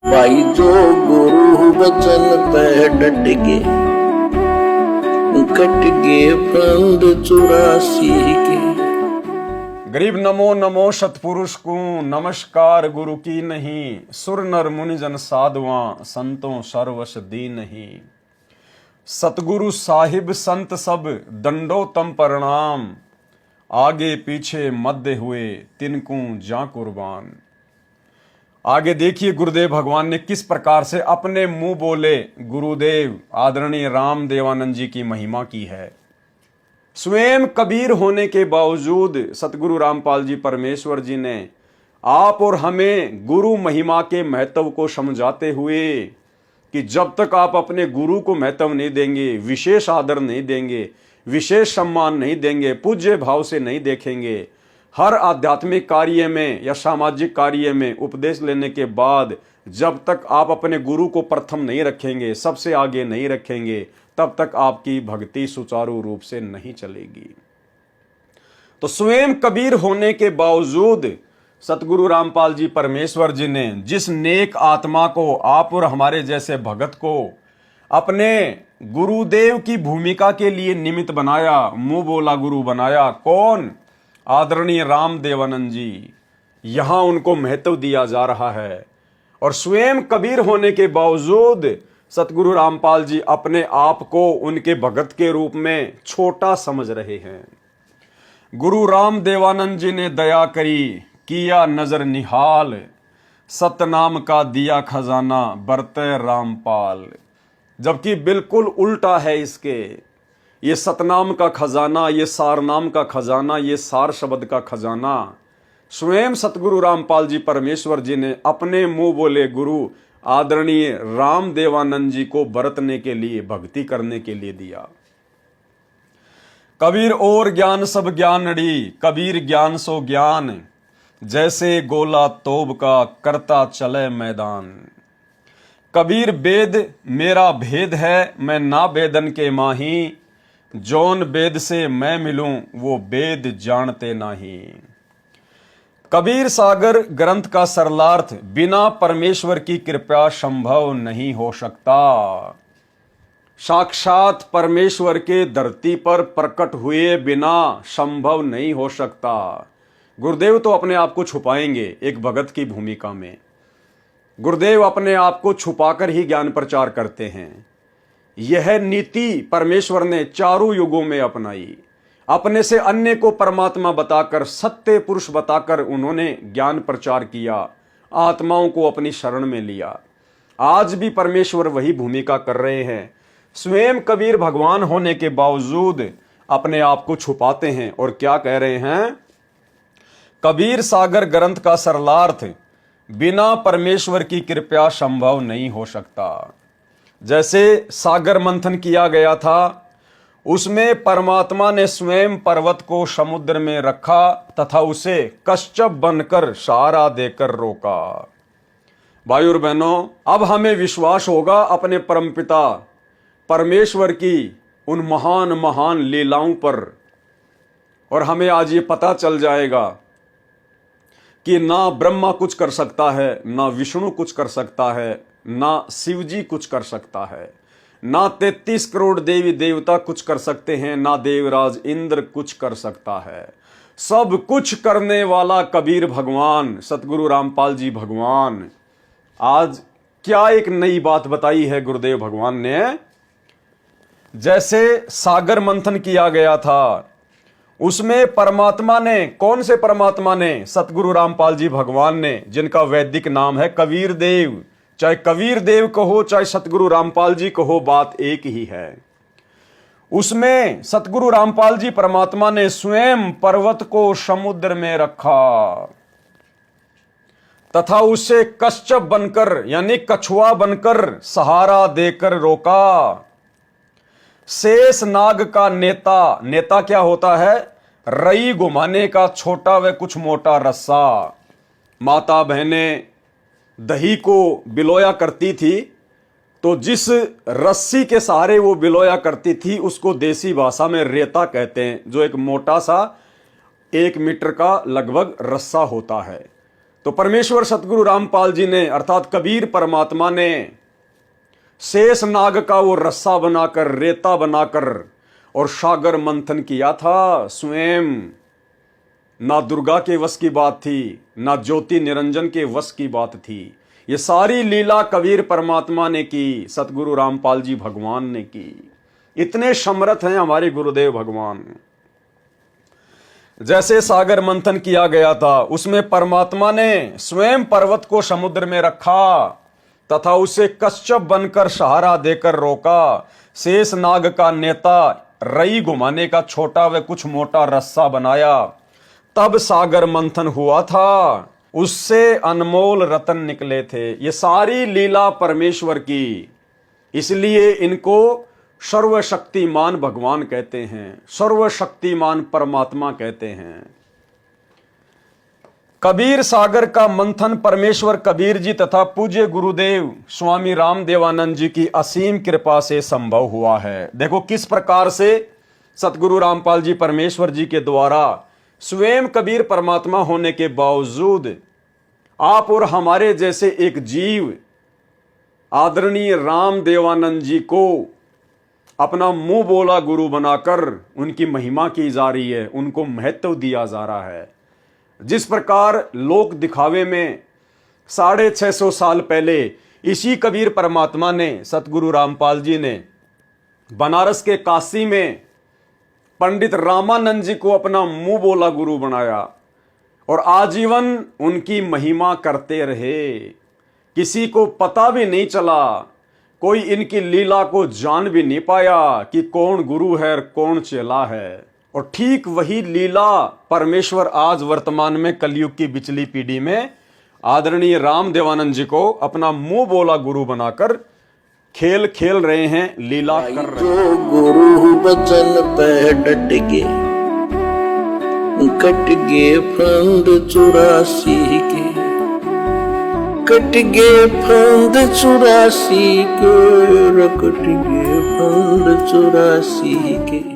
भाई जो गुरु वचन पे डट के कट गए फंद 84 के। गरीब नमो नमो सतपुरुष को नमस्कार गुरु की नहीं, सुर नर मुनि जन साधुआ संतों सर्वस दी नहीं। सतगुरु साहिब संत सब दंडोतम प्रणाम, आगे पीछे मध्य हुए तिनको जा कुर्बान। आगे देखिए गुरुदेव भगवान ने किस प्रकार से अपने मुंह बोले गुरुदेव आदरणीय राम देवानंद जी की महिमा की है। स्वयं कबीर होने के बावजूद सतगुरु रामपाल जी परमेश्वर जी ने आप और हमें गुरु महिमा के महत्व को समझाते हुए कि जब तक आप अपने गुरु को महत्व नहीं देंगे, विशेष आदर नहीं देंगे, विशेष सम्मान नहीं देंगे, पूज्य भाव से नहीं देखेंगे, हर आध्यात्मिक कार्य में या सामाजिक कार्य में उपदेश लेने के बाद जब तक आप अपने गुरु को प्रथम नहीं रखेंगे, सबसे आगे नहीं रखेंगे, तब तक आपकी भक्ति सुचारू रूप से नहीं चलेगी। तो स्वयं कबीर होने के बावजूद सतगुरु रामपाल जी परमेश्वर जी ने जिस नेक आत्मा को, आप और हमारे जैसे भगत को अपने गुरुदेव की भूमिका के लिए निमित्त बनाया, मुंह बोला गुरु बनाया, कौन? आदरणीय राम देवानंद जी। यहां उनको महत्व दिया जा रहा है और स्वयं कबीर होने के बावजूद सतगुरु रामपाल जी अपने आप को उनके भगत के रूप में छोटा समझ रहे हैं। गुरु राम देवानंद जी ने दया करी, किया नजर निहाल, सतनाम का दिया खजाना बरते रामपाल। जबकि बिल्कुल उल्टा है इसके। ये सतनाम का खजाना, ये सारनाम का खजाना, ये सार शब्द का खजाना स्वयं सतगुरु रामपाल जी परमेश्वर जी ने अपने मुंह बोले गुरु आदरणीय राम देवानंद जी को बरतने के लिए, भक्ति करने के लिए दिया। कबीर और ज्ञान सब ज्ञानड़ी, कबीर ज्ञान सो ज्ञान, जैसे गोला तोब का करता चले मैदान। कबीर वेद मेरा भेद है, मैं ना वेदन के माही, जौन वेद से मैं मिलूं वो वेद जानते नहीं। कबीर सागर ग्रंथ का सरलार्थ, बिना परमेश्वर की कृपा संभव नहीं हो सकता। साक्षात परमेश्वर के धरती पर प्रकट हुए बिना संभव नहीं हो सकता। गुरुदेव तो अपने आप को छुपाएंगे एक भगत की भूमिका में। गुरुदेव अपने आप को छुपाकर ही ज्ञान प्रचार करते हैं। यह नीति परमेश्वर ने चारों युगों में अपनाई। अपने से अन्य को परमात्मा बताकर, सत्य पुरुष बताकर उन्होंने ज्ञान प्रचार किया, आत्माओं को अपनी शरण में लिया। आज भी परमेश्वर वही भूमिका कर रहे हैं। स्वयं कबीर भगवान होने के बावजूद अपने आप को छुपाते हैं और क्या कह रहे हैं? कबीर सागर ग्रंथ का सरलार्थ, बिना परमेश्वर की कृपा संभव नहीं हो सकता। जैसे सागर मंथन किया गया था, उसमें परमात्मा ने स्वयं पर्वत को समुद्र में रखा तथा उसे कश्यप बनकर सहारा देकर रोका। भाई और बहनों, अब हमें विश्वास होगा अपने परमपिता परमेश्वर की उन महान महान लीलाओं पर, और हमें आज ये पता चल जाएगा कि ना ब्रह्मा कुछ कर सकता है, ना विष्णु कुछ कर सकता है, ना शिव जी कुछ कर सकता है, ना 33 करोड़ देवी देवता कुछ कर सकते हैं, ना देवराज इंद्र कुछ कर सकता है। सब कुछ करने वाला कबीर भगवान, सतगुरु रामपाल जी भगवान। आज क्या एक नई बात बताई है गुरुदेव भगवान ने। जैसे सागर मंथन किया गया था, उसमें परमात्मा ने, कौन से परमात्मा ने? सतगुरु रामपाल जी भगवान ने, जिनका वैदिक नाम है कबीर देव। चाहे कबीर देव कहो, चाहे सतगुरु रामपाल जी कहो, बात एक ही है। उसमें सतगुरु रामपाल जी परमात्मा ने स्वयं पर्वत को समुद्र में रखा तथा उसे कश्यप बनकर यानी कछुआ बनकर सहारा देकर रोका। शेष नाग का नेता, नेता क्या होता है? रई घुमाने का छोटा व कुछ मोटा रस्सा। माता बहनें दही को बिलोया करती थी, तो जिस रस्सी के सहारे वो बिलोया करती थी उसको देसी भाषा में रेता कहते हैं, जो एक मोटा सा 1 मीटर का लगभग रस्सा होता है। तो परमेश्वर सतगुरु रामपाल जी ने अर्थात कबीर परमात्मा ने शेष नाग का वो रस्सा बनाकर, रेता बनाकर और सागर मंथन किया था। स्वयं ना दुर्गा के वश की बात थी, ना ज्योति निरंजन के वश की बात थी। ये सारी लीला कबीर परमात्मा ने की, सतगुरु रामपाल जी भगवान ने की। इतने समर्थ हैं हमारे गुरुदेव भगवान। जैसे सागर मंथन किया गया था, उसमें परमात्मा ने स्वयं पर्वत को समुद्र में रखा तथा उसे कश्यप बनकर सहारा देकर रोका। शेष नाग का नेता रई घुमाने का छोटा व कुछ मोटा रस्सा बनाया, तब सागर मंथन हुआ था। उससे अनमोल रतन निकले थे। ये सारी लीला परमेश्वर की, इसलिए इनको सर्वशक्तिमान भगवान कहते हैं, सर्वशक्तिमान परमात्मा कहते हैं। कबीर सागर का मंथन परमेश्वर कबीर जी तथा पूज्य गुरुदेव स्वामी रामदेवानंद जी की असीम कृपा से संभव हुआ है। देखो किस प्रकार से सतगुरु रामपाल जी परमेश्वर जी के द्वारा स्वयं कबीर परमात्मा होने के बावजूद आप और हमारे जैसे एक जीव आदरणीय रामदेवानंद जी को अपना मुंह बोला गुरु बनाकर उनकी महिमा की जा रही है, उनको महत्व दिया जा रहा है। जिस प्रकार लोक दिखावे में 650 साल पहले इसी कबीर परमात्मा ने, सतगुरु रामपाल जी ने बनारस के काशी में पंडित रामानंद जी को अपना मुंह बोला गुरु बनाया और आजीवन उनकी महिमा करते रहे। किसी को पता भी नहीं चला, कोई इनकी लीला को जान भी नहीं पाया कि कौन गुरु है और कौन चेला है। और ठीक वही लीला परमेश्वर आज वर्तमान में कलयुग की बिचली पीढ़ी में आदरणीय रामदेवानंद जी को अपना मुंह बोला गुरु बनाकर खेल खेल रहे हैं, लीला कर रहे हैं। जो गुरु बचन पे डट के कट गए फंद 84 के, कट गए फंद 84 के, कट गए फंद 84 के।